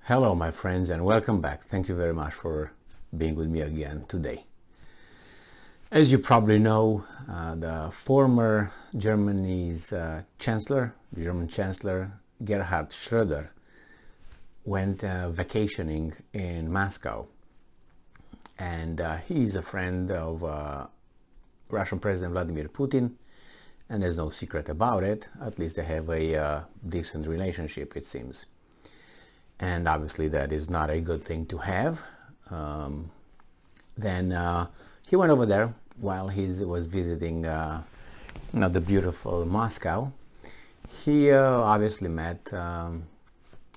Hello my friends and welcome back. Thank you very much for being with me again today. As you probably know, the former Germany's German Chancellor Gerhard Schroeder went vacationing in Moscow, and he's a friend of Russian President Vladimir Putin, and there's no secret about it. At least they have a decent relationship, it seems. And obviously that is not a good thing to have. Then he went over there while he was visiting the beautiful Moscow. He obviously met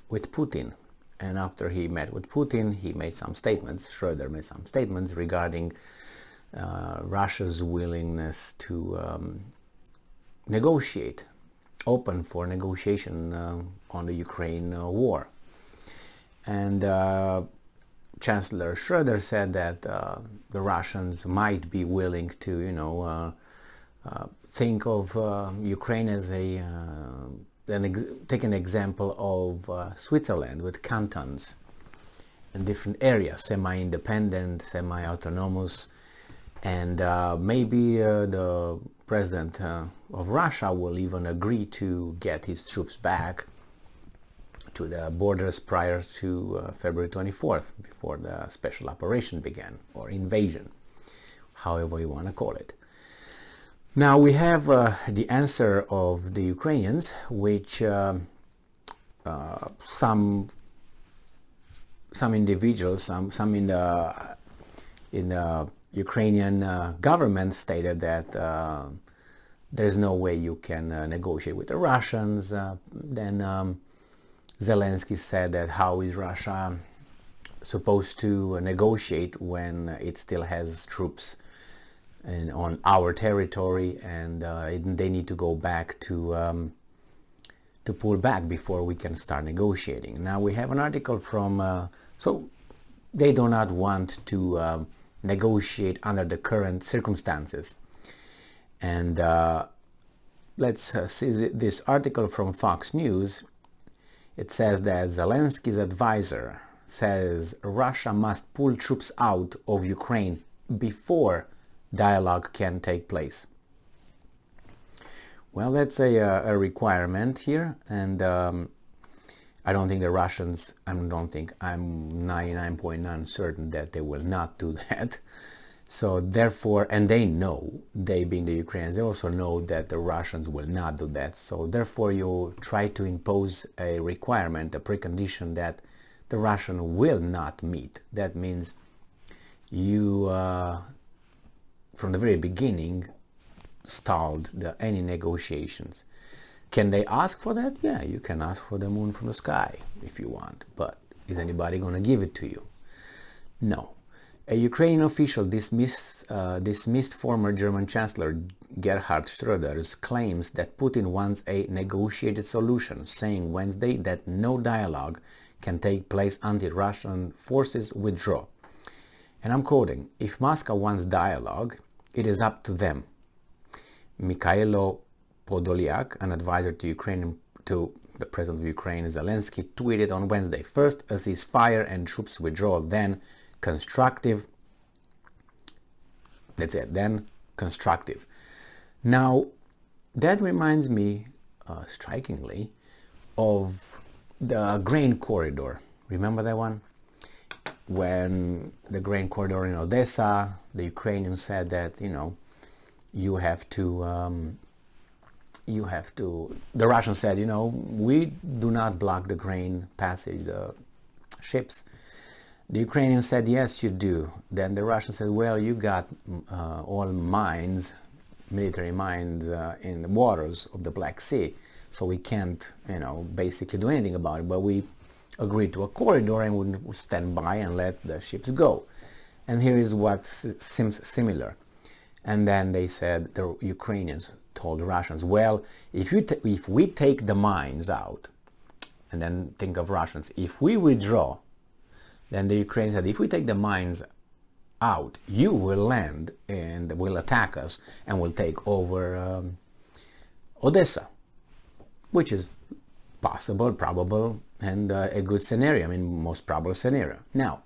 with Putin, and after he met with Putin, he made some statements. Schroeder made some statements regarding Russia's willingness to negotiate, open for negotiation on the Ukraine war. And Chancellor Schroeder said that the Russians might be willing to, think of Ukraine as take an example of Switzerland with cantons in different areas, semi-independent, semi-autonomous, and maybe the president of Russia will even agree to get his troops back to the borders prior to February 24th, before the special operation began, or invasion, however you want to call it. Now we have the answer of the Ukrainians, which some individuals, some in the Ukrainian government stated that there's no way you can negotiate with the Russians. Then Zelensky said that how is Russia supposed to negotiate when it still has troops on our territory, and they need to go back to pull back before we can start negotiating. Now we have an article from so they do not want to negotiate under the current circumstances, and let's see this article from Fox News. It says that Zelensky's advisor says Russia must pull troops out of Ukraine before dialogue can take place. Well, that's a requirement here, and I don't think the Russians, I'm 99.9 certain that they will not do that. So therefore, and they know, they being the Ukrainians, they also know that the Russians will not do that. So therefore you try to impose a requirement, a precondition that the Russian will not meet. That means you, from the very beginning, stalled any negotiations. Can they ask for that? Yeah, you can ask for the moon from the sky if you want, but is anybody going to give it to you? No. A Ukrainian official dismissed former German Chancellor Gerhard Schroeder's claims that Putin wants a negotiated solution, saying Wednesday that no dialogue can take place until Russian forces withdraw. And I'm quoting, "If Moscow wants dialogue, it is up to them." Mikhailo Podolyak, an advisor to the President of Ukraine, Zelensky, tweeted on Wednesday, "First, a ceasefire and troops withdrawal, then constructive." That's it, then constructive. Now that reminds me strikingly of the grain corridor. Remember that one? When the grain corridor in Odessa, the Ukrainians said that you have to the Russians said, we do not block the grain passage, the ships. The Ukrainians said, yes, you do. Then the Russians said, well, you got all mines, military mines in the waters of the Black Sea, so we can't, basically do anything about it. But we agreed to a corridor and would stand by and let the ships go. And here is what seems similar. And then they said, the Ukrainians told the Russians, well, if we take the mines out, and then think of Russians, if we withdraw, then the Ukrainians said, if we take the mines out, you will land and will attack us and will take over Odessa, which is possible, probable, and a good scenario. I mean, most probable scenario. Now,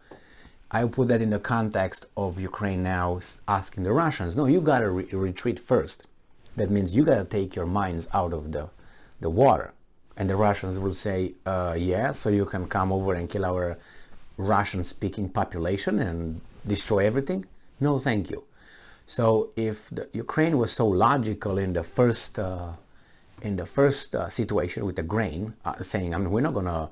I put that in the context of Ukraine now asking the Russians, no, you gotta retreat first. That means you gotta take your mines out of the water. And the Russians will say, yeah, so you can come over and kill our Russian-speaking population and destroy everything? No, thank you. So if Ukraine was so logical in the first situation with the grain, saying, I mean, we're not gonna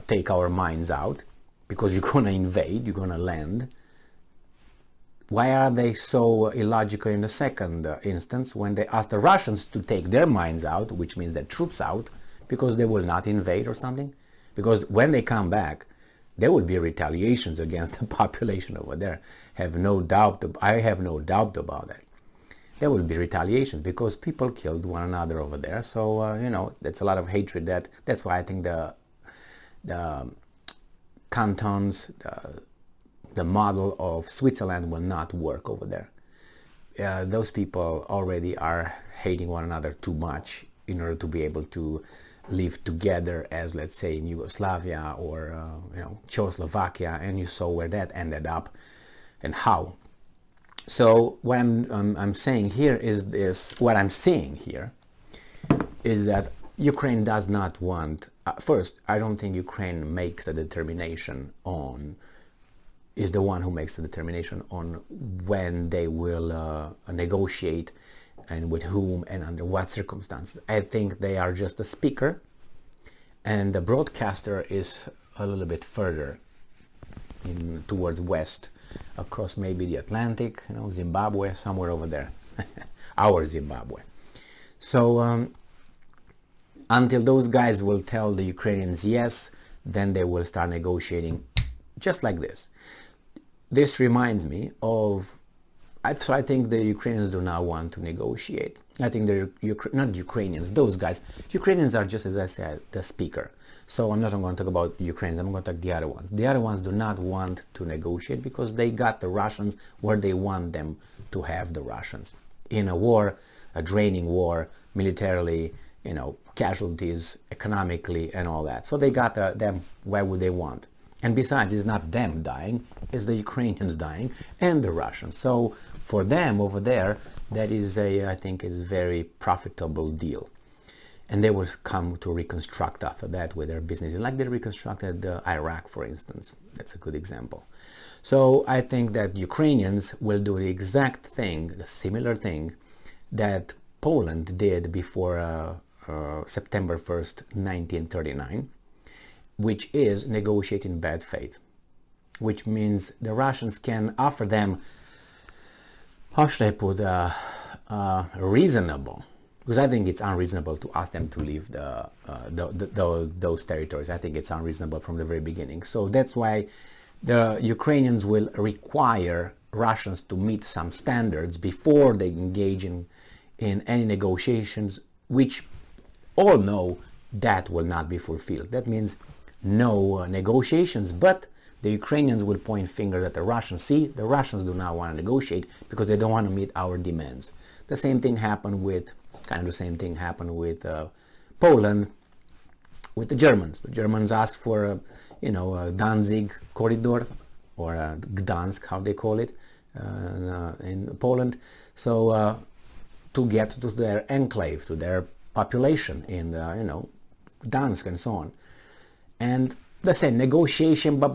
take our mines out because you're gonna invade, you're gonna land. Why are they so illogical in the second instance when they ask the Russians to take their mines out, which means their troops out, because they will not invade or something? Because when they come back, there will be retaliations against the population over there. I have no doubt about that. There will be retaliations because people killed one another over there. So, you know, that's a lot of hatred. That's why I think the cantons, the model of Switzerland will not work over there. Those people already are hating one another too much in order to be able to live together as, let's say, in Yugoslavia or you know, Czechoslovakia, and you saw where that ended up and how. So what I'm saying here is this: what I'm seeing here is that Ukraine does not want. First, I don't think Ukraine makes a determination on. Is the one who makes the determination on when they will negotiate and with whom and under what circumstances. I think they are just a speaker, and the broadcaster is a little bit further towards west, across maybe the Atlantic, you know, Zimbabwe, somewhere over there, our Zimbabwe. So until those guys will tell the Ukrainians yes, then they will start negotiating just like this. This reminds me of, so I think the Ukrainians do not want to negotiate. I think they're not Ukrainians, those guys. Ukrainians are just, as I said, the speaker. So I'm not going to talk about Ukrainians, I'm going to talk the other ones. The other ones do not want to negotiate because they got the Russians where they want them to have the Russians. In a war, a draining war, militarily, you know, casualties, economically, and all that. So they got them where would they want. And besides, it's not them dying, it's the Ukrainians dying and the Russians. So for them over there, that is I think is very profitable deal. And they will come to reconstruct after that with their businesses, like they reconstructed Iraq, for instance. That's a good example. So I think that Ukrainians will do the exact thing, the similar thing that Poland did before September 1st, 1939. Which is negotiate in bad faith, which means the Russians can offer them, how should I put, reasonable, because I think it's unreasonable to ask them to leave those territories. I think it's unreasonable from the very beginning. So that's why the Ukrainians will require Russians to meet some standards before they engage in any negotiations, which all know that will not be fulfilled. That means no negotiations, but the Ukrainians will point fingers at the Russians. See, the Russians do not want to negotiate because they don't want to meet our demands. The same thing happened with, Poland, with the Germans. The Germans asked for, a Danzig corridor, or Gdansk, how they call it, in Poland. So to get to their enclave, to their population in, Gdansk and so on. And the same negotiation, the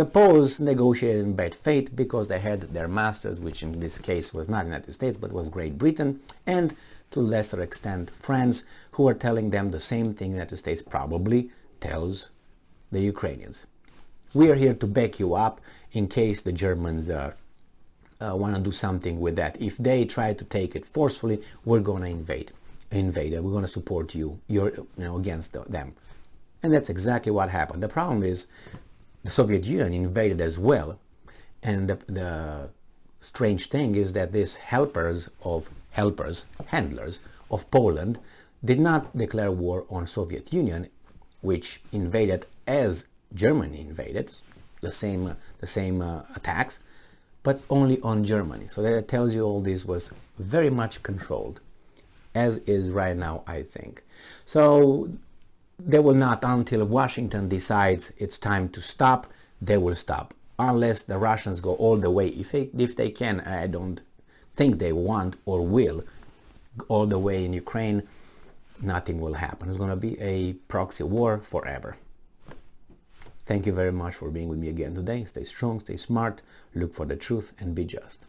Poles negotiated in bad faith because they had their masters, which in this case was not the United States, but was Great Britain, and to a lesser extent France, who were telling them the same thing the United States probably tells the Ukrainians. We are here to back you up in case the Germans want to do something with that. If they try to take it forcefully, we're going to invade. We're going to support you. You're against them. And that's exactly what happened. The problem is the Soviet Union invaded as well. And the strange thing is that these handlers of Poland did not declare war on Soviet Union, which invaded as Germany invaded, the same attacks, but only on Germany. So that tells you all this was very much controlled, as is right now, I think. So they will not, until Washington decides it's time to stop, they will stop. Unless the Russians go all the way, if they can, I don't think they want or will, all the way in Ukraine, nothing will happen. It's going to be a proxy war forever. Thank you very much for being with me again today. Stay strong, stay smart, look for the truth, and be just.